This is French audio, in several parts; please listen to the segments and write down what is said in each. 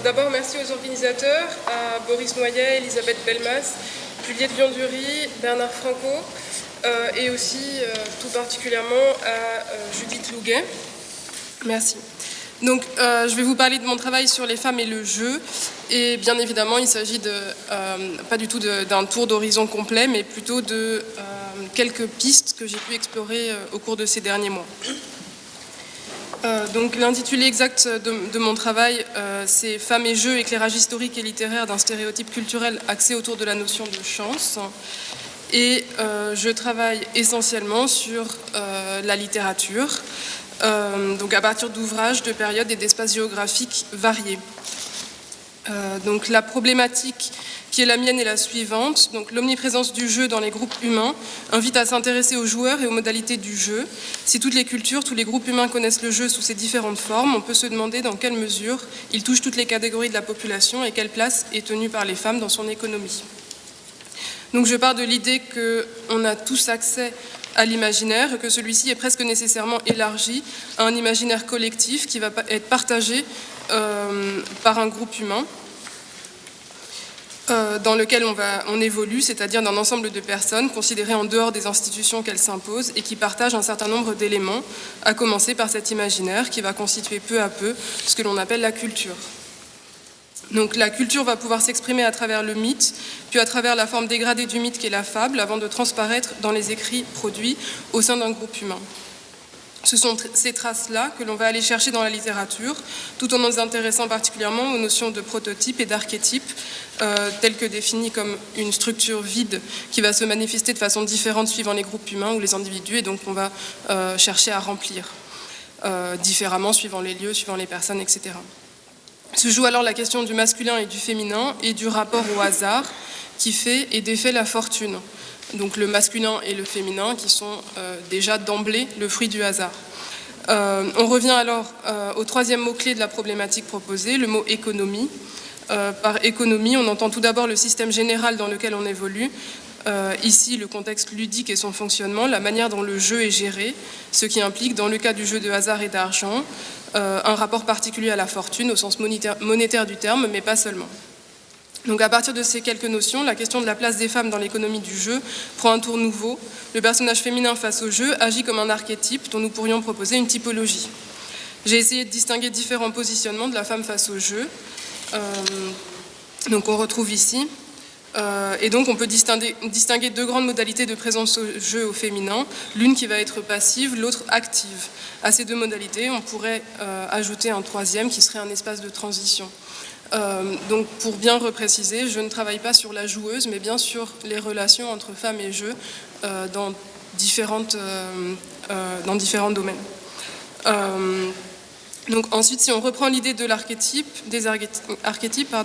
D'abord, merci aux organisateurs, à Boris Noyet, Elisabeth Belmas, Juliette Viandury, Bernard Franco, et aussi tout particulièrement à Judith Louguet. Merci. Donc, je vais vous parler de mon travail sur les femmes et le jeu. Et bien évidemment, il s'agit pas du tout d'un tour d'horizon complet, mais plutôt de quelques pistes que j'ai pu explorer au cours de ces derniers mois. Donc, l'intitulé exact de mon travail, c'est « Femmes et jeux, éclairage historique et littéraire d'un stéréotype culturel axé autour de la notion de chance ». Et je travaille essentiellement sur la littérature, donc à partir d'ouvrages, de périodes et d'espaces géographiques variés. Donc la problématique qui est la mienne est la suivante. Donc l'omniprésence du jeu dans les groupes humains invite à s'intéresser aux joueurs et aux modalités du jeu. Si toutes les cultures, tous les groupes humains connaissent le jeu sous ses différentes formes, on peut se demander dans quelle mesure il touche toutes les catégories de la population et quelle place est tenue par les femmes dans son économie. Donc je pars de l'idée qu'on a tous accès à l'imaginaire, que celui-ci est presque nécessairement élargi à un imaginaire collectif qui va être partagé par un groupe humain dans lequel on évolue, c'est-à-dire d'un ensemble de personnes considérées en dehors des institutions qu'elles s'imposent et qui partagent un certain nombre d'éléments, à commencer par cet imaginaire qui va constituer peu à peu ce que l'on appelle la culture. Donc la culture va pouvoir s'exprimer à travers le mythe, puis à travers la forme dégradée du mythe qu'est la fable, avant de transparaître dans les écrits produits au sein d'un groupe humain. Ce sont ces traces-là que l'on va aller chercher dans la littérature, tout en nous intéressant particulièrement aux notions de prototype et d'archétype, telles que définies comme une structure vide qui va se manifester de façon différente suivant les groupes humains ou les individus, et donc on va chercher à remplir différemment suivant les lieux, suivant les personnes, etc. Se joue alors la question du masculin et du féminin et du rapport au hasard qui fait et défait la fortune. Donc le masculin et le féminin qui sont déjà d'emblée le fruit du hasard. On revient alors au troisième mot-clé de la problématique proposée, le mot économie. Par économie, on entend tout d'abord le système général dans lequel on évolue. Ici, le contexte ludique et son fonctionnement, la manière dont le jeu est géré, ce qui implique, dans le cas du jeu de hasard et d'argent, un rapport particulier à la fortune au sens monétaire du terme, mais pas seulement. Donc à partir de ces quelques notions, la question de la place des femmes dans l'économie du jeu prend un tour nouveau. Le personnage féminin face au jeu agit comme un archétype dont nous pourrions proposer une typologie. J'ai essayé de distinguer différents positionnements de la femme face au jeu. Donc on retrouve ici. Et donc on peut distinguer deux grandes modalités de présence au jeu au féminin, l'une qui va être passive, l'autre active. À ces deux modalités, on pourrait ajouter un troisième qui serait un espace de transition. Donc pour bien repréciser, je ne travaille pas sur la joueuse, mais bien sur les relations entre femmes et jeu dans différents domaines. Donc ensuite, si on reprend l'idée de l'archétype, des archétypes,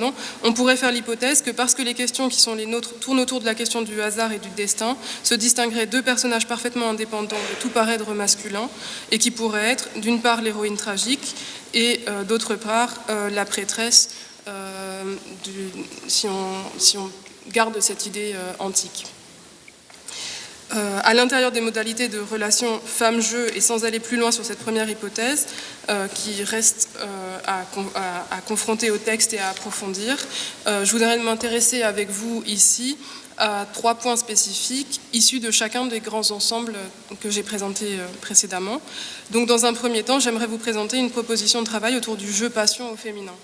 on pourrait faire l'hypothèse que parce que les questions qui sont les nôtres tournent autour de la question du hasard et du destin, se distingueraient deux personnages parfaitement indépendants de tout paraître masculin et qui pourraient être d'une part l'héroïne tragique et d'autre part la prêtresse, si on garde cette idée antique. À l'intérieur des modalités de relation femme-jeu et sans aller plus loin sur cette première hypothèse qui reste à confronter au texte et à approfondir, je voudrais m'intéresser avec vous ici à 3 points spécifiques issus de chacun des grands ensembles que j'ai présentés précédemment. Donc dans un premier temps, j'aimerais vous présenter une proposition de travail autour du jeu passion au féminin.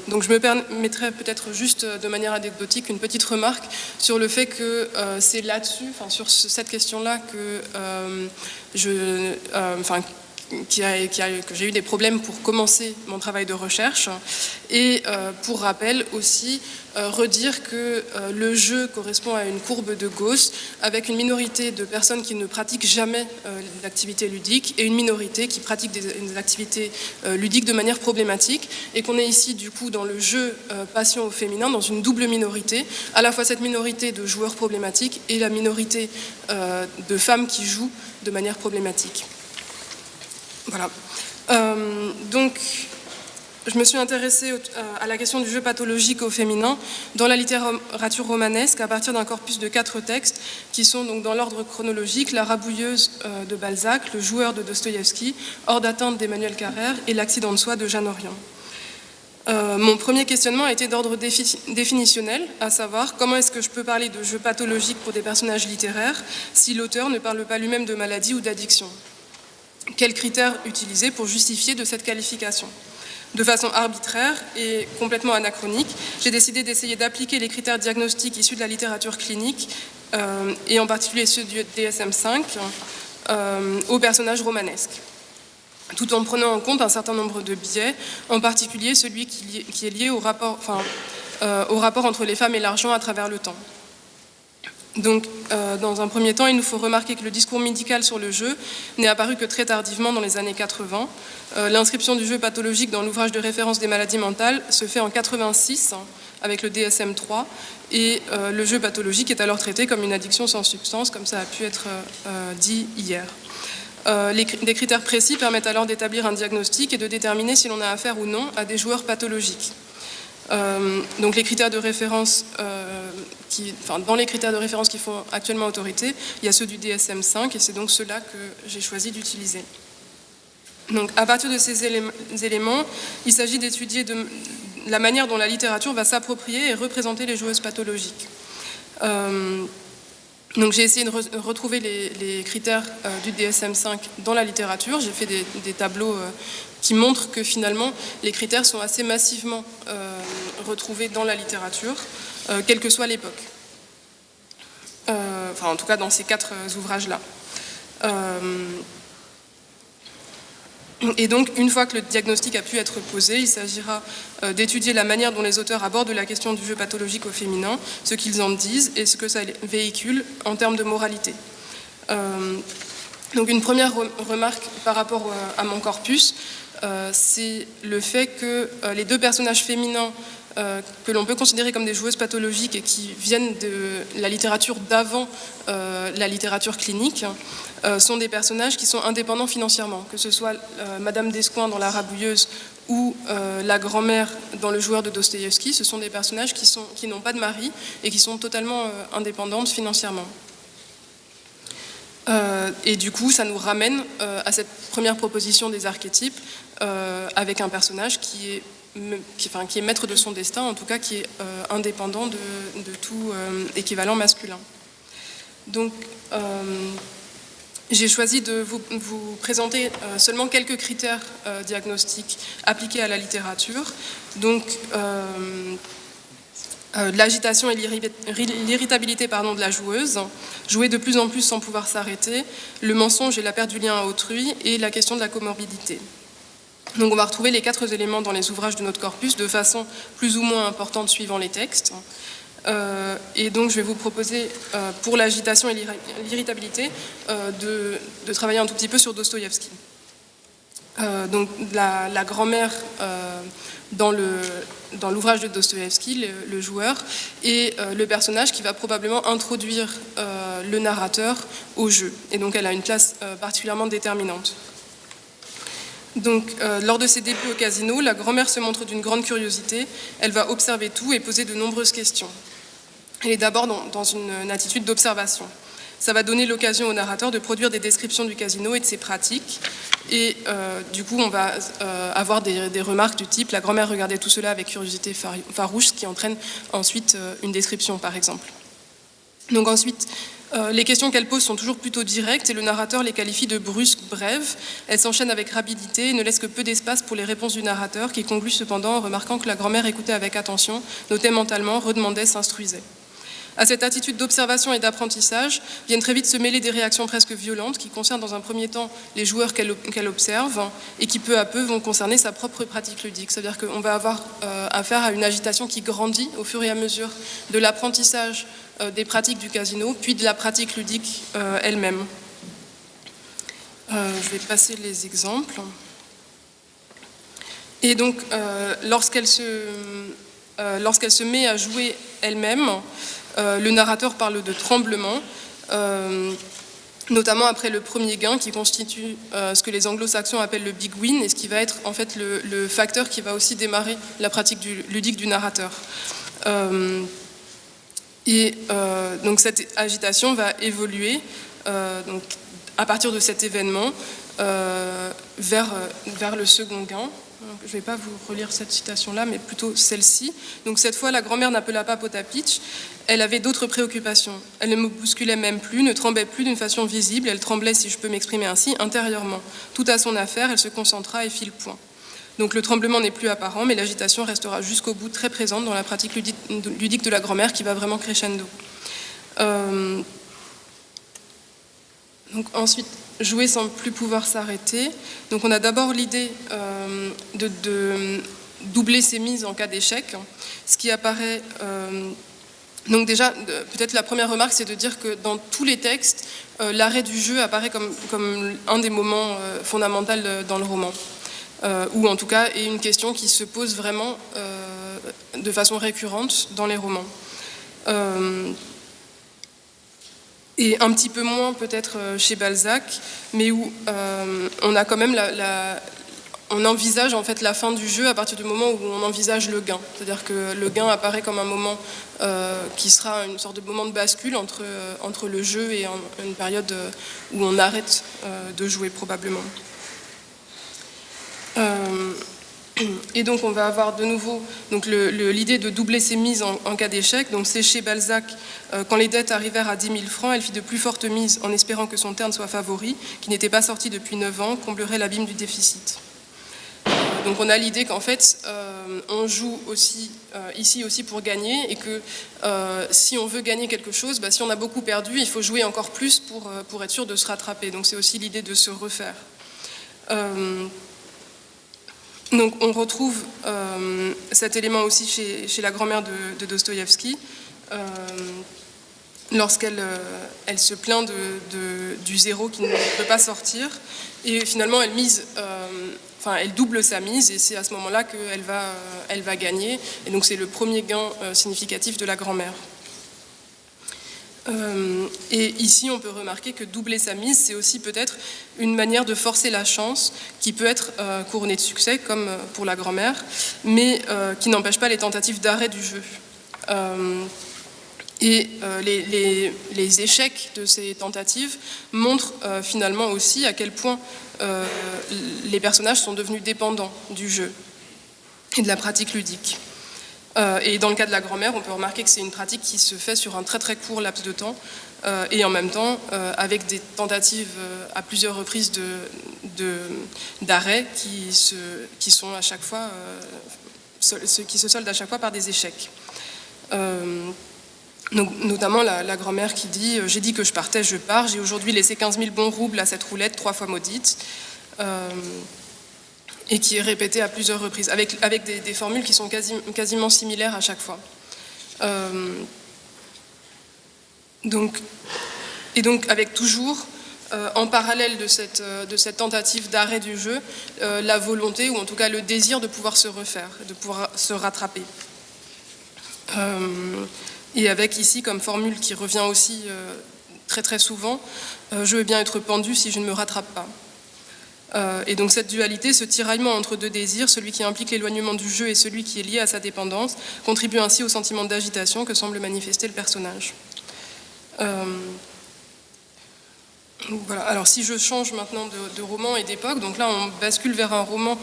Donc je me permettrai peut-être juste de manière anecdotique une petite remarque sur le fait que c'est là-dessus, sur cette question-là que que j'ai eu des problèmes pour commencer mon travail de recherche. Et pour rappel aussi, redire que le jeu correspond à une courbe de Gauss avec une minorité de personnes qui ne pratiquent jamais l'activité ludique et une minorité qui pratique des activités ludiques de manière problématique, et qu'on est ici du coup dans le jeu passion au féminin, dans une double minorité, à la fois cette minorité de joueurs problématiques et la minorité de femmes qui jouent de manière problématique. Voilà. Donc, je me suis intéressée à la question du jeu pathologique au féminin dans la littérature romanesque à partir d'un corpus de 4 textes qui sont donc dans l'ordre chronologique: La Rabouilleuse de Balzac, Le Joueur de Dostoïevski, Hors d'atteinte d'Emmanuel Carrère et L'Accident de soi de Jeanne Orient. Mon premier questionnement a été d'ordre définitionnel, à savoir comment est-ce que je peux parler de jeu pathologique pour des personnages littéraires si l'auteur ne parle pas lui-même de maladie ou d'addiction. Quels critères utiliser pour justifier de cette qualification? De façon arbitraire et complètement anachronique, j'ai décidé d'essayer d'appliquer les critères diagnostiques issus de la littérature clinique, et en particulier ceux du DSM-5, aux personnages romanesques, tout en prenant en compte un certain nombre de biais, en particulier celui qui est lié au rapport entre les femmes et l'argent à travers le temps. Donc, dans un premier temps, il nous faut remarquer que le discours médical sur le jeu n'est apparu que très tardivement dans les années 80. L'inscription du jeu pathologique dans l'ouvrage de référence des maladies mentales se fait en 86 avec le DSM-3 et le jeu pathologique est alors traité comme une addiction sans substance, comme ça a pu être dit hier. Des critères précis permettent alors d'établir un diagnostic et de déterminer si l'on a affaire ou non à des joueurs pathologiques. Donc les critères de référence, dans les critères de référence qui font actuellement autorité, il y a ceux du DSM-5 et c'est donc ceux-là que j'ai choisi d'utiliser. Donc à partir de ces éléments, il s'agit d'étudier la manière dont la littérature va s'approprier et représenter les joueuses pathologiques. Donc j'ai essayé de retrouver les critères du DSM-5 dans la littérature. J'ai fait des tableaux qui montrent que finalement les critères sont assez massivement retrouvés dans la littérature, quelle que soit l'époque. En tout cas dans ces 4 ouvrages-là. Et donc, une fois que le diagnostic a pu être posé, il s'agira d'étudier la manière dont les auteurs abordent la question du jeu pathologique au féminin, ce qu'ils en disent et ce que ça véhicule en termes de moralité. Donc, une première remarque par rapport à mon corpus, c'est le fait que les 2 personnages féminins que l'on peut considérer comme des joueuses pathologiques et qui viennent de la littérature d'avant la littérature clinique, sont des personnages qui sont indépendants financièrement, que ce soit Madame Descoings dans La Rabouilleuse ou la grand-mère dans Le Joueur de Dostoïevski. Ce sont des personnages qui n'ont pas de mari et qui sont totalement indépendantes financièrement. Et du coup, ça nous ramène à cette première proposition des archétypes avec un personnage qui est maître de son destin, en tout cas qui est indépendant de tout équivalent masculin. Donc, j'ai choisi de vous présenter seulement quelques critères diagnostiques appliqués à la littérature. Donc, l'agitation et l'irritabilité de la joueuse, jouer de plus en plus sans pouvoir s'arrêter, le mensonge et la perte du lien à autrui, et la question de la comorbidité. Donc on va retrouver les 4 éléments dans les ouvrages de notre corpus de façon plus ou moins importante suivant les textes. Et donc je vais vous proposer pour l'agitation et l'irritabilité de travailler un tout petit peu sur Dostoïevski. Donc la grand-mère dans l'ouvrage de Dostoïevski, le joueur, est le personnage qui va probablement introduire le narrateur au jeu. Et donc elle a une place particulièrement déterminante. Donc, lors de ses débuts au casino, la grand-mère se montre d'une grande curiosité. Elle va observer tout et poser de nombreuses questions. Elle est d'abord dans une attitude d'observation. Ça va donner l'occasion au narrateur de produire des descriptions du casino et de ses pratiques. Et du coup, on va avoir des remarques du type « La grand-mère regardait tout cela avec curiosité farouche », ce qui entraîne ensuite une description, par exemple. Donc ensuite, les questions qu'elle pose sont toujours plutôt directes et le narrateur les qualifie de brusques, brèves. Elles s'enchaînent avec rapidité et ne laissent que peu d'espace pour les réponses du narrateur qui conclut cependant en remarquant que la grand-mère écoutait avec attention, notait mentalement, redemandait, s'instruisait. À cette attitude d'observation et d'apprentissage viennent très vite se mêler des réactions presque violentes qui concernent dans un premier temps les joueurs qu'elle observe et qui peu à peu vont concerner sa propre pratique ludique. C'est-à-dire qu'on va avoir affaire à une agitation qui grandit au fur et à mesure de l'apprentissage des pratiques du casino, puis de la pratique ludique elle-même. Je vais passer les exemples. Et donc, lorsqu'elle se met à jouer elle-même, le narrateur parle de tremblement. notamment après le premier gain qui constitue ce que les anglo-saxons appellent le big win, et ce qui va être en fait le facteur qui va aussi démarrer la pratique ludique du narrateur. Donc cette agitation va évoluer donc, à partir de cet événement vers le second gain. Je ne vais pas vous relire cette citation-là, mais plutôt celle-ci. Donc cette fois, la grand-mère n'appela pas Potapitch. Elle avait d'autres préoccupations. Elle ne me bousculait même plus, ne tremblait plus d'une façon visible. Elle tremblait, si je peux m'exprimer ainsi, intérieurement. Tout à son affaire, elle se concentra et fit le point. Donc le tremblement n'est plus apparent, mais l'agitation restera jusqu'au bout très présente dans la pratique ludique de la grand-mère qui va vraiment crescendo. Donc ensuite, jouer sans plus pouvoir s'arrêter. Donc on a d'abord l'idée de doubler ses mises en cas d'échec, ce qui apparaît... donc déjà, peut-être la première remarque, c'est de dire que dans tous les textes, l'arrêt du jeu apparaît comme un des moments fondamentaux dans le roman. Ou en tout cas est une question qui se pose vraiment de façon récurrente dans les romans. Et un petit peu moins peut-être chez Balzac, mais où on a quand même on envisage en fait la fin du jeu à partir du moment où on envisage le gain. C'est-à-dire que le gain apparaît comme un moment qui sera une sorte de moment de bascule entre le jeu et une période où on arrête de jouer probablement. Et donc on va avoir de nouveau l'idée de doubler ses mises en cas d'échec. Donc c'est chez Balzac, quand les dettes arrivèrent à 10 000 francs, elle fit de plus fortes mises en espérant que son terne soit favori, qui n'était pas sorti depuis 9 ans, comblerait l'abîme du déficit. Donc on a l'idée qu'en fait on joue aussi ici aussi pour gagner, et que si on veut gagner quelque chose, si on a beaucoup perdu, il faut jouer encore plus pour être sûr de se rattraper. Donc c'est aussi l'idée de se refaire. Donc on retrouve cet élément aussi chez la grand-mère de Dostoïevski, lorsqu'elle se plaint du zéro qui ne peut pas sortir, et finalement elle mise, elle double sa mise, et c'est à ce moment-là qu'elle va gagner, et donc c'est le premier gain significatif de la grand-mère. Et ici, on peut remarquer que doubler sa mise, c'est aussi peut-être une manière de forcer la chance qui peut être couronnée de succès, comme pour la grand-mère, mais qui n'empêche pas les tentatives d'arrêt du jeu. Les échecs de ces tentatives montrent finalement aussi à quel point les personnages sont devenus dépendants du jeu et de la pratique ludique. Et dans le cas de la grand-mère, on peut remarquer que c'est une pratique qui se fait sur un très très court laps de temps, et en même temps avec des tentatives à plusieurs reprises d'arrêt qui sont à chaque fois qui se soldent à chaque fois par des échecs. Donc, notamment la grand-mère qui dit « J'ai dit que je partais, je pars, j'ai aujourd'hui laissé 15 000 bons roubles à cette roulette 3 fois maudite », et qui est répétée à plusieurs reprises, avec des formules qui sont quasiment similaires à chaque fois. Donc avec toujours, en parallèle de cette tentative d'arrêt du jeu, la volonté, ou en tout cas le désir de pouvoir se refaire, de pouvoir se rattraper. Et avec ici comme formule qui revient aussi très très souvent, je veux bien être pendu si je ne me rattrape pas. Et donc cette dualité, ce tiraillement entre deux désirs, celui qui implique l'éloignement du jeu et celui qui est lié à sa dépendance, contribue ainsi au sentiment d'agitation que semble manifester le personnage. Voilà. Alors si je change maintenant de roman et d'époque, donc là on bascule vers un roman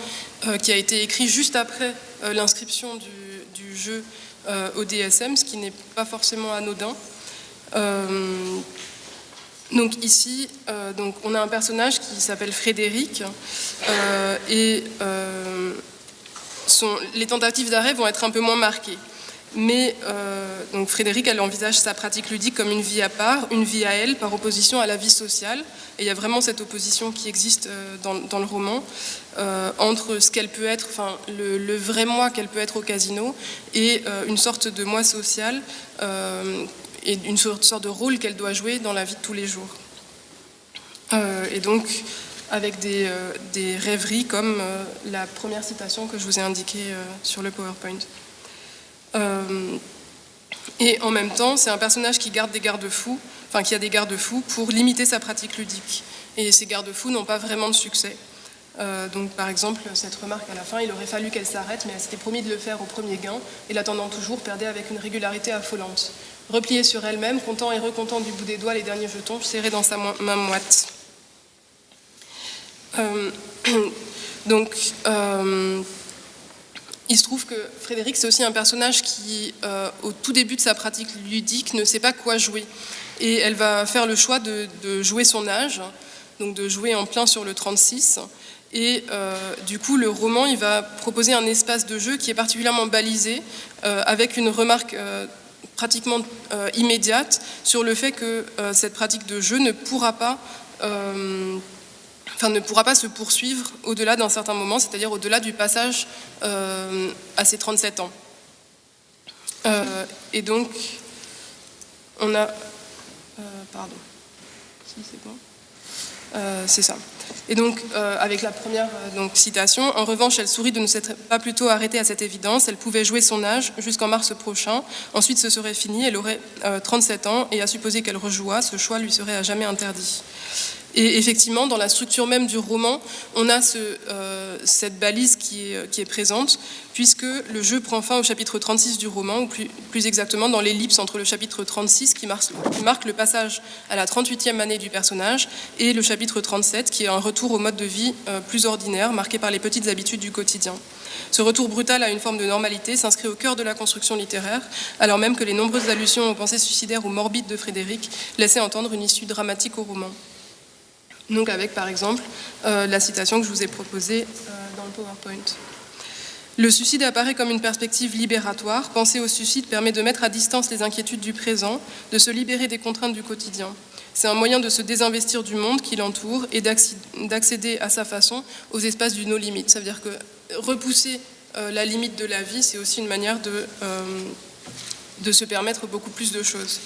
qui a été écrit juste après l'inscription du jeu au DSM, ce qui n'est pas forcément anodin. Donc ici, on a un personnage qui s'appelle Frédéric, et les tentatives d'arrêt vont être un peu moins marquées. Mais donc Frédéric, elle envisage sa pratique ludique comme une vie à part, une vie à elle, par opposition à la vie sociale. Et il y a vraiment cette opposition qui existe dans le roman, entre ce qu'elle peut être, le vrai moi qu'elle peut être au casino, et une sorte de moi social, et une sorte de rôle qu'elle doit jouer dans la vie de tous les jours. Et donc, avec des rêveries comme la première citation que je vous ai indiquée sur le PowerPoint. Et en même temps, c'est un personnage qui garde des garde-fous, enfin qui a des garde-fous pour limiter sa pratique ludique. Et ces garde-fous n'ont pas vraiment de succès. Donc par exemple, cette remarque à la fin, il aurait fallu qu'elle s'arrête, mais elle s'était promis de le faire au premier gain, et l'attendant toujours, perdait avec une régularité affolante. Repliée sur elle-même, content et recontent du bout des doigts les derniers jetons serrés dans sa main moite. Il se trouve que Frédéric, c'est aussi un personnage qui, au tout début de sa pratique ludique, ne sait pas quoi jouer. Et elle va faire le choix de jouer son âge, donc de jouer en plein sur le 36. Et du coup, le roman, il va proposer un espace de jeu qui est particulièrement balisé, avec une remarque pratiquement immédiate sur le fait que cette pratique de jeu ne pourra pas se poursuivre au-delà d'un certain moment, c'est-à-dire au-delà du passage à ses 37 ans. Et donc, on a... pardon. Si, c'est bon. C'est ça. Et donc, avec la première citation, en revanche, elle sourit de ne s'être pas plutôt arrêtée à cette évidence. Elle pouvait jouer son âge jusqu'en mars prochain. Ensuite, ce serait fini. Elle aurait 37 ans. Et à supposer qu'elle rejouât, ce choix lui serait à jamais interdit. Et effectivement, dans la structure même du roman, on a cette balise qui est présente, puisque le jeu prend fin au chapitre 36 du roman, ou plus exactement dans l'ellipse entre le chapitre 36, qui marque le passage à la 38e année du personnage, et le chapitre 37, qui est un retour au mode de vie plus ordinaire, marqué par les petites habitudes du quotidien. Ce retour brutal à une forme de normalité s'inscrit au cœur de la construction littéraire, alors même que les nombreuses allusions aux pensées suicidaires ou morbides de Frédéric laissaient entendre une issue dramatique au roman. Donc avec, par exemple, la citation que je vous ai proposée dans le PowerPoint. Le suicide apparaît comme une perspective libératoire. Penser au suicide permet de mettre à distance les inquiétudes du présent, de se libérer des contraintes du quotidien. C'est un moyen de se désinvestir du monde qui l'entoure et d'accéder à sa façon aux espaces du no-limite. Ça veut dire que repousser la limite de la vie, c'est aussi une manière de se permettre beaucoup plus de choses.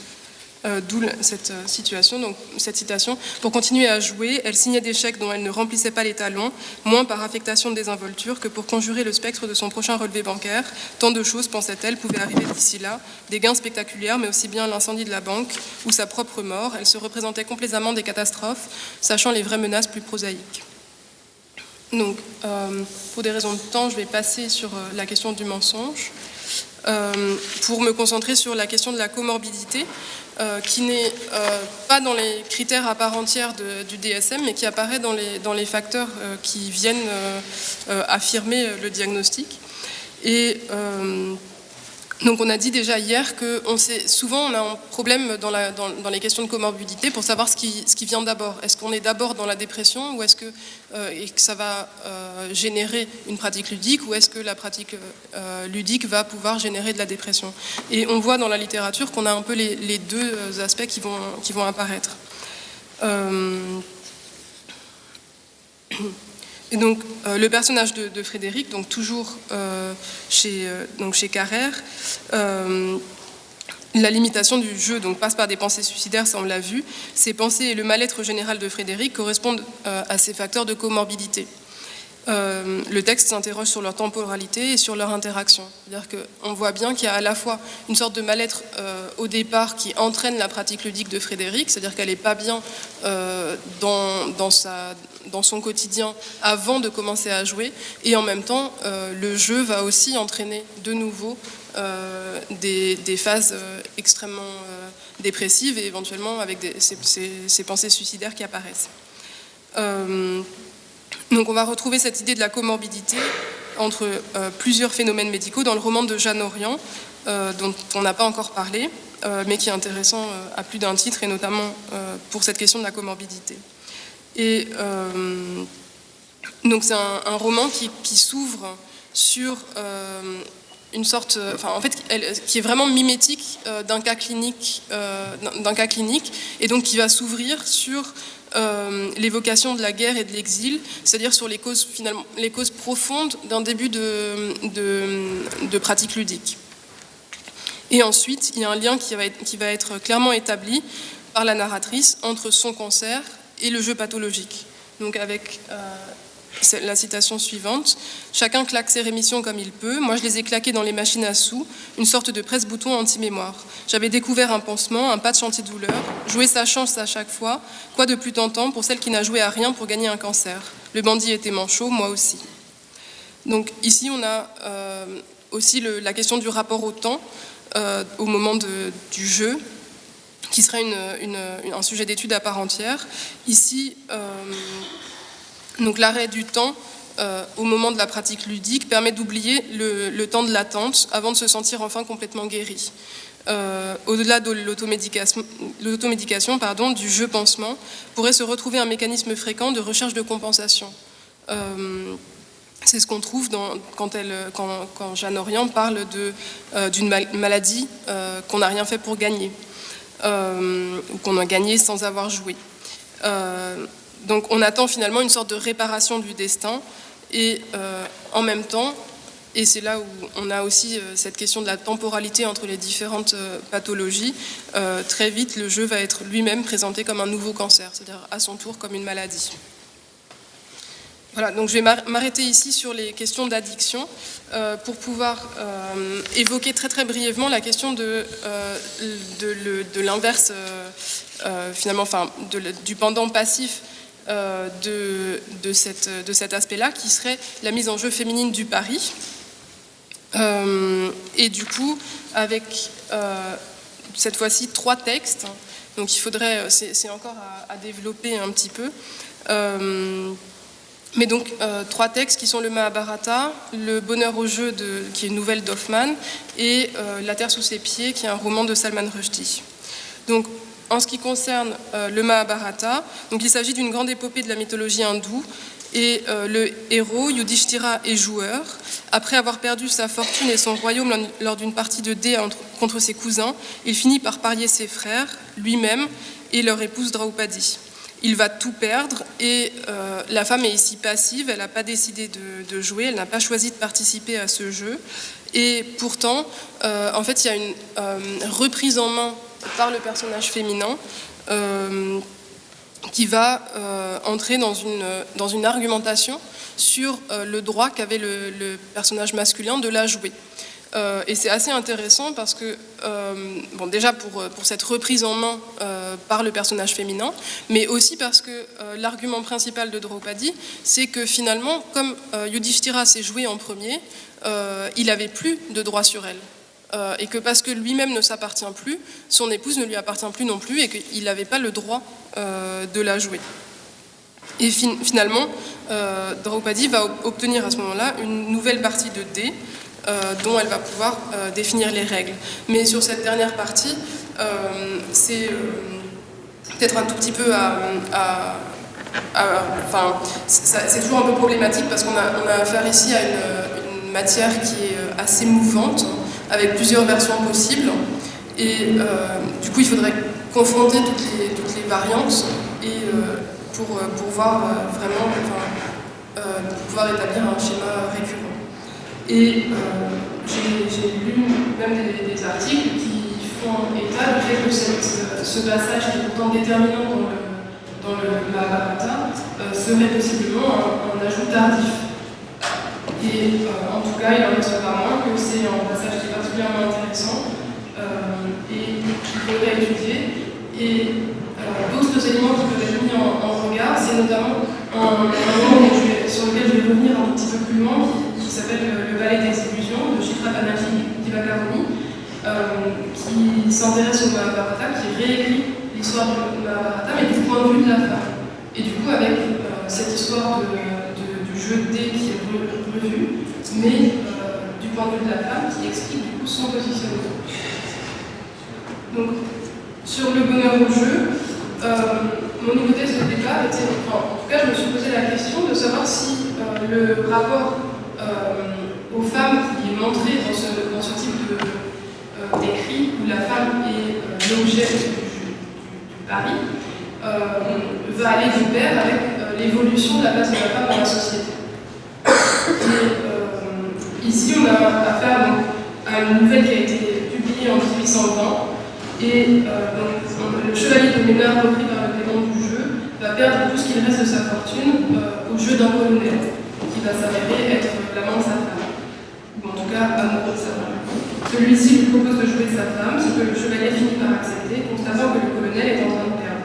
D'où cette citation. Pour continuer à jouer, elle signait des chèques dont elle ne remplissait pas les talons, moins par affectation de désinvolture que pour conjurer le spectre de son prochain relevé bancaire. Tant de choses, pensait-elle, pouvaient arriver d'ici là, des gains spectaculaires, mais aussi bien l'incendie de la banque ou sa propre mort. Elle se représentait complaisamment des catastrophes, sachant les vraies menaces plus prosaïques. Donc, pour des raisons de temps, je vais passer sur la question du mensonge, pour me concentrer sur la question de la comorbidité, qui n'est pas dans les critères à part entière du DSM, mais qui apparaît dans les facteurs qui viennent affirmer le diagnostic. Et donc on a dit déjà hier que souvent on a un problème dans les questions de comorbidité pour savoir ce qui vient d'abord. Est-ce qu'on est d'abord dans la dépression ou est-ce que ça va générer une pratique ludique ou est-ce que la pratique ludique va pouvoir générer de la dépression? Et on voit dans la littérature qu'on a un peu les deux aspects qui vont apparaître. Et donc, le personnage de Frédéric, donc toujours chez Carrère, la limitation du jeu donc, passe par des pensées suicidaires, ça on l'a vu. Ces pensées et le mal-être général de Frédéric correspondent à ces facteurs de comorbidité. Le texte s'interroge sur leur temporalité et sur leur interaction. C'est-à-dire qu'on voit bien qu'il y a à la fois une sorte de mal-être au départ qui entraîne la pratique ludique de Frédéric, c'est-à-dire qu'elle n'est pas bien dans son quotidien avant de commencer à jouer, et en même temps, le jeu va aussi entraîner de nouveau des phases extrêmement dépressives et éventuellement avec ces pensées suicidaires qui apparaissent. Donc on va retrouver cette idée de la comorbidité entre plusieurs phénomènes médicaux dans le roman de Jeanne Orient, dont on n'a pas encore parlé, mais qui est intéressant à plus d'un titre, et notamment pour cette question de la comorbidité. Et donc c'est un roman qui s'ouvre sur une sorte, qui est vraiment mimétique d'un cas clinique, et donc qui va s'ouvrir sur l'évocation de la guerre et de l'exil, c'est-à-dire sur les causes profondes d'un début de pratique ludique. Et ensuite, il y a un lien qui va être clairement établi par la narratrice entre son cancer et le jeu pathologique. Donc avec C'est la citation suivante. « Chacun claque ses rémissions comme il peut. Moi, je les ai claquées dans les machines à sous, une sorte de presse-bouton anti-mémoire. J'avais découvert un pansement, un patch anti-douleur. Jouer sa chance à chaque fois. Quoi de plus tentant pour celle qui n'a joué à rien pour gagner un cancer. Le bandit était manchot, moi aussi. » Donc ici, on a aussi la question du rapport au temps au moment du jeu, qui serait un sujet d'étude à part entière. Ici, donc l'arrêt du temps au moment de la pratique ludique permet d'oublier le temps de l'attente avant de se sentir enfin complètement guéri. Au-delà de l'automédication, du jeu pansement, pourrait se retrouver un mécanisme fréquent de recherche de compensation. C'est ce qu'on trouve quand Jeanne Orient parle d'une maladie qu'on n'a rien fait pour gagner, ou qu'on a gagné sans avoir joué. Donc on attend finalement une sorte de réparation du destin, et en même temps, et c'est là où on a aussi cette question de la temporalité entre les différentes pathologies, très vite le jeu va être lui-même présenté comme un nouveau cancer, c'est-à-dire à son tour comme une maladie. Voilà, donc je vais m'arrêter ici sur les questions d'addiction pour pouvoir évoquer très très brièvement la question de l'inverse, finalement, enfin, du pendant passif de cet aspect-là, qui serait la mise en jeu féminine du pari. Et du coup, avec cette fois-ci 3 textes, donc il faudrait, c'est encore à développer un petit peu. Mais donc 3 textes qui sont le Mahabharata, le Bonheur au jeu qui est une nouvelle d'Hoffmann, et La Terre sous ses pieds, qui est un roman de Salman Rushdie. Donc en ce qui concerne le Mahabharata, donc il s'agit d'une grande épopée de la mythologie hindoue, et le héros, Yudhishthira, est joueur. Après avoir perdu sa fortune et son royaume lors d'une partie de dés contre ses cousins, il finit par parier ses frères, lui-même et leur épouse Draupadi. Il va tout perdre, et la femme est ici passive, elle n'a pas décidé de jouer, elle n'a pas choisi de participer à ce jeu. Et pourtant, en fait, il y a une reprise en main par le personnage féminin qui va entrer dans une argumentation sur le droit qu'avait le personnage masculin de la jouer. Et c'est assez intéressant parce que, bon, déjà pour cette reprise en main par le personnage féminin, mais aussi parce que l'argument principal de Draupadi, c'est que finalement, comme Yudhishthira s'est joué en premier, il n'avait plus de droit sur elle. Et que parce que lui-même ne s'appartient plus, son épouse ne lui appartient plus non plus, et qu'il n'avait pas le droit de la jouer. Et finalement, Draupadi va obtenir à ce moment-là une nouvelle partie de dés, dont elle va pouvoir définir les règles. Mais sur cette dernière partie, c'est peut-être un tout petit peu enfin, c'est toujours un peu problématique parce qu'on a affaire ici à une matière qui est assez mouvante, avec plusieurs versions possibles. Et du coup, il faudrait confronter toutes les variantes et pour voir vraiment, pouvoir établir un schéma récurrent. Et j'ai lu même des articles qui font état du fait que ce passage, qui est pourtant déterminant dans le Mahabharata, serait possiblement un ajout tardif. Et en tout cas, il en reste pas moins que c'est un passage qui est particulièrement intéressant et qu'il faudrait étudier. Et d'autres éléments qui peuvent être mis en regard, c'est notamment un moment sur lequel je vais revenir un petit peu plus loin, qui s'appelle le ballet des illusions de Chitra Banerjee Divakaruni, qui s'intéresse au Mahabharata, qui réécrit l'histoire du Mahabharata, mais du point de vue de la femme. Et du coup, avec cette histoire du jeu de dés qui est revue, mais du point de vue de la femme, qui explique du coup son positionnement. Donc, sur le bonheur au jeu, mon hypothèse de départ était, en tout cas, je me suis posé la question de savoir si le rapport aux femmes qui est montré dans ce type d'écrit, où la femme est l'objet du pari, va aller de pair avec l'évolution de la place de la femme dans la société. Et ici, on a affaire donc, à une nouvelle qui a été publiée en 1820, et donc, le chevalier de Ménard, repris par le démon du jeu, va perdre tout ce qu'il reste de sa fortune au jeu d'un colonel, qui va s'avérer être l'amant de sa femme, ou en tout cas amoureux de sa femme. Celui-ci lui propose de jouer sa femme, ce que le chevalier finit par accepter, constatant que le colonel est en train de perdre.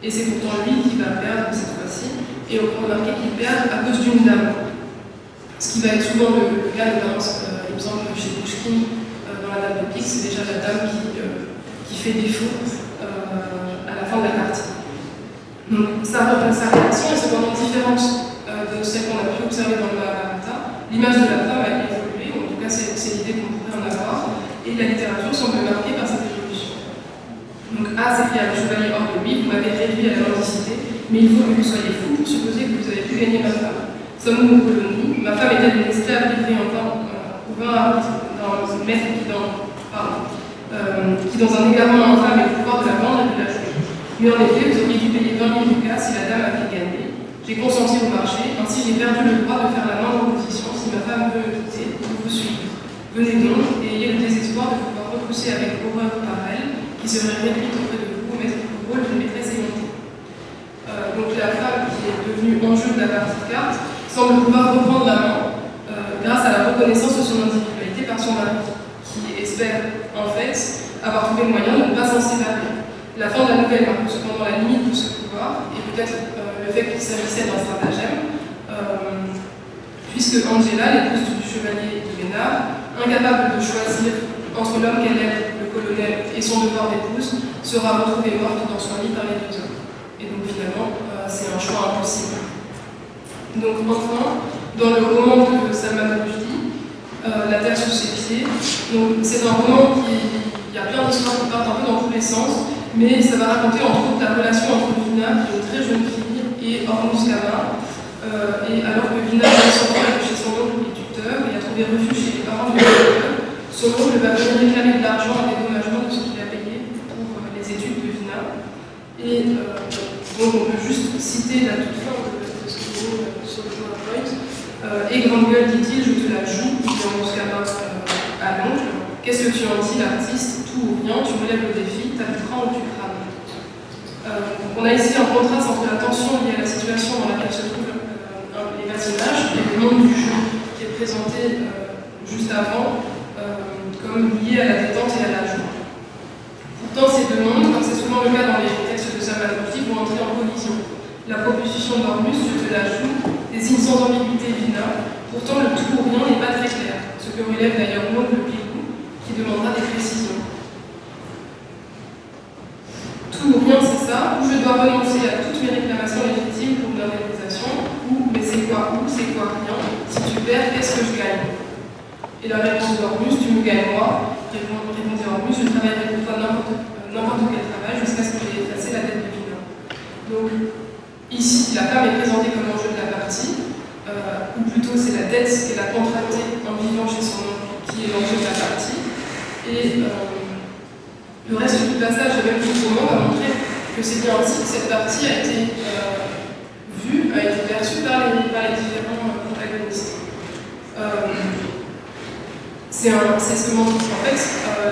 Et c'est pourtant lui qui va perdre cette fois-ci, et on peut remarquer qu'il perd à cause d'une dame. Ce qui va être souvent le cas, notamment, il me semble que chez Pouchkine, dans la Dame de pique, c'est déjà la dame qui fait défaut à la fin de la partie. Donc sa réaction est cependant différente de celle qu'on a pu observer dans le Mahabharata. L'image de la femme a évolué, en tout cas c'est l'idée qu'on pourrait en avoir, et la littérature semble marquée par cette évolution. Donc A s'écrit à le chevalier hors de lui, vous m'avez réduit à la mendicité, mais il faut que vous soyez fou pour supposer que vous avez pu gagner ma femme. Sommes-nous aux colonies? Ma femme est-elle une esclave livrée en vin au vin arbitre dans un maître qui dans un égarement infâme ait le pouvoir de la vendre et de la jouer. Mais en effet, vous auriez dû payer 20 000 ducats si la dame avait gagné. J'ai consenti au marché, ainsi j'ai perdu le droit de faire la moindre opposition si ma femme veut me quitter ou vous suivre. Venez donc et ayez le désespoir de pouvoir repousser avec horreur par elle, qui serait réduite auprès de vous, mettre le rôle de maîtresse aimantée. Donc la femme qui est devenue enjeu de la partie de cartes semble pouvoir reprendre la main grâce à la reconnaissance de son individualité par son mari, qui espère en fait avoir trouvé le moyen de ne pas s'en séparer. La fin de la nouvelle marque cependant la limite de ce pouvoir, et peut-être le fait qu'il s'agissait d'un stratagème, puisque Angela, l'épouse du chevalier de Bénard, incapable de choisir entre l'homme qu'elle aime, le colonel, et son devoir d'épouse, sera retrouvée morte dans son lit par les deux hommes. Et donc finalement, c'est un choix impossible. Donc enfin, dans le roman de Salman Rushdie, La Terre sous ses pieds, c'est un roman il y a plein d'histoires qui partent un peu dans tous les sens, mais ça va raconter entre autres la relation entre Vina, qui est une très jeune fille, et Hormuz Kama. Et alors que Vina est sortie chez son oncle et tuteur et a trouvé refuge chez les parents du tuteur, son oncle va venir réclamer de l'argent en dédommagement de ce qu'il a payé pour les études de Vina. Et donc on peut juste citer la toute fin de ce qu'il dit sur le PowerPoint. Et grande gueule, dit-il, je te la joue, dit Hormuz Kama à l'oncle. Qu'est-ce que tu en dis, l'artiste? Tout ou rien, tu relèves le défi, t'appliqueras ou tu crames. On a ici un contraste entre la tension liée à la situation dans laquelle se trouvent les personnages et le monde du jeu qui est présenté juste avant comme lié à la détente et à la joie. Pourtant, ces deux mondes, comme c'est souvent le cas dans les textes de Salman Rushdie, vont entrer en collision. La proposition d'Hormuz, je te la joue, désigne sans ambiguïté Vina, pourtant le tout ou rien n'est pas très clair, ce que relève d'ailleurs l'oncle Pilou, qui demandera des précisions. Tout ou rien, c'est ça, ou je dois renoncer à toutes mes réclamations légitimes pour une indemnisation, ou mais c'est quoi ou, c'est quoi rien, si tu perds, qu'est-ce que je gagne? Et la réponse d'Hormuz, tu me gagnes moi, répondit Hormuz, je travaillerai pour toi n'importe quel travail jusqu'à ce que j'ai effacé la dette de Vina. Donc, ici, la femme est présentée comme enjeu de la partie, ou plutôt c'est la dette qu'elle a contractée en vivant chez son oncle qui est l'enjeu de la partie. Et le reste du passage et même du roman va montrer que c'est bien ainsi que cette partie a été vue, a été perçue par les différents protagonistes. C'est ce que montre en fait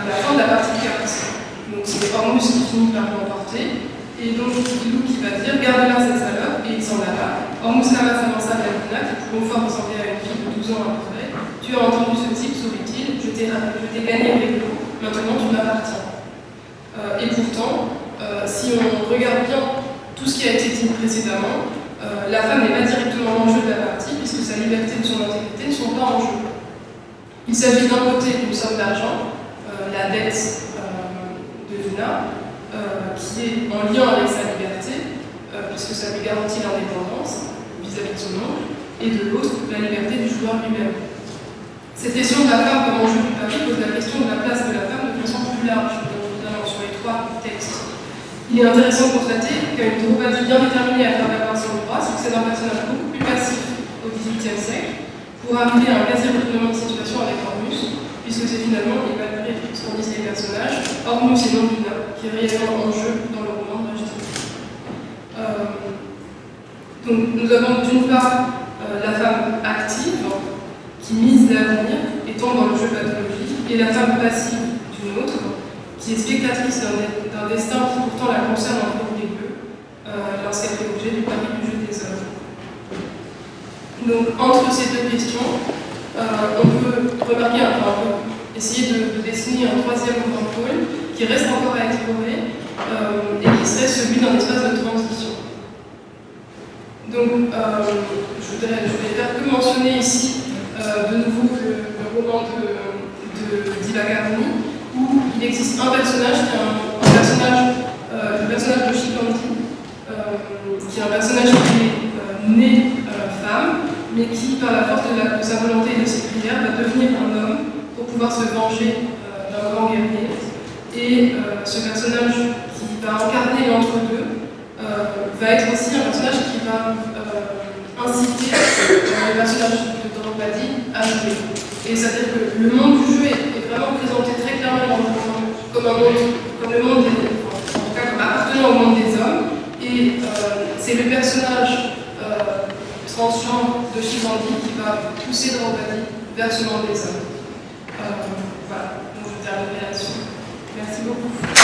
la fin de la partie de cartes. Donc c'est Hormuz qui finit par l'emporter, et donc Pilou qui va dire garde-la cette salope, et il s'en alla. Hormuz Kama s'avança vers Vina, qui pour une fois ressemblait à une fille de 12 ans à peu près. Tu as entendu ce type, sourit-il, je t'ai gagné avec l'eau, maintenant tu m'appartiens. Et pourtant, si on regarde bien tout ce qui a été dit précédemment, la femme n'est pas directement en jeu de la partie, puisque sa liberté et son intégrité ne sont pas en jeu. Il s'agit d'un côté d'une somme d'argent, la dette de Vina, qui est en lien avec sa liberté, puisque ça lui garantit l'indépendance vis-à-vis de son oncle, et de l'autre, la liberté du joueur lui-même. Cette question de la femme comme enjeu du pari pose la question de la place de la femme de façon plus large, notamment sur les trois textes. Il est intéressant de constater qu'une drôlerie bien déterminée à faire valoir son droit succède un personnage beaucoup plus passif au XVIIIe siècle, pour arriver à un quasi-retournement de situation avec Hormuz, puisque c'est finalement, et malgré ce qu'en disent les personnages, Hormuz et non Vina, qui est réellement en jeu dans le roman de Rushdie. Donc nous avons d'une part la femme active, qui mise l'avenir et tombe dans le jeu pathologique, et la femme passive d'une autre, qui est spectatrice d'un destin qui pourtant la concerne en premier lieu, lorsqu'elle fait l'objet du pari du jeu des hommes. Donc, entre ces deux questions, on peut remarquer, enfin, on peut essayer de dessiner un troisième grand pôle qui reste encore à explorer et qui serait celui d'un espace de transition. Donc, je vais faire que mentionner ici de nouveau le roman de Divakaruni, où il existe un personnage qui est le personnage de Shikanti, qui est un personnage qui est né femme, mais qui, par la force de sa volonté et de ses prières, va devenir un homme pour pouvoir se venger d'un grand guerrier. Et ce personnage qui va incarner l'entre-deux va être aussi un personnage qui va inciter le personnage de Draupadi à jouer. Et c'est-à-dire que le monde du jeu est vraiment présenté très clairement dans le roman comme un monde, comme le monde des, en tout cas comme appartenant au monde des hommes. Et c'est le personnage transgenre de Shivangi qui va pousser Draupadi vers ce monde des hommes. Voilà, donc je terminerai là-dessus. Merci beaucoup.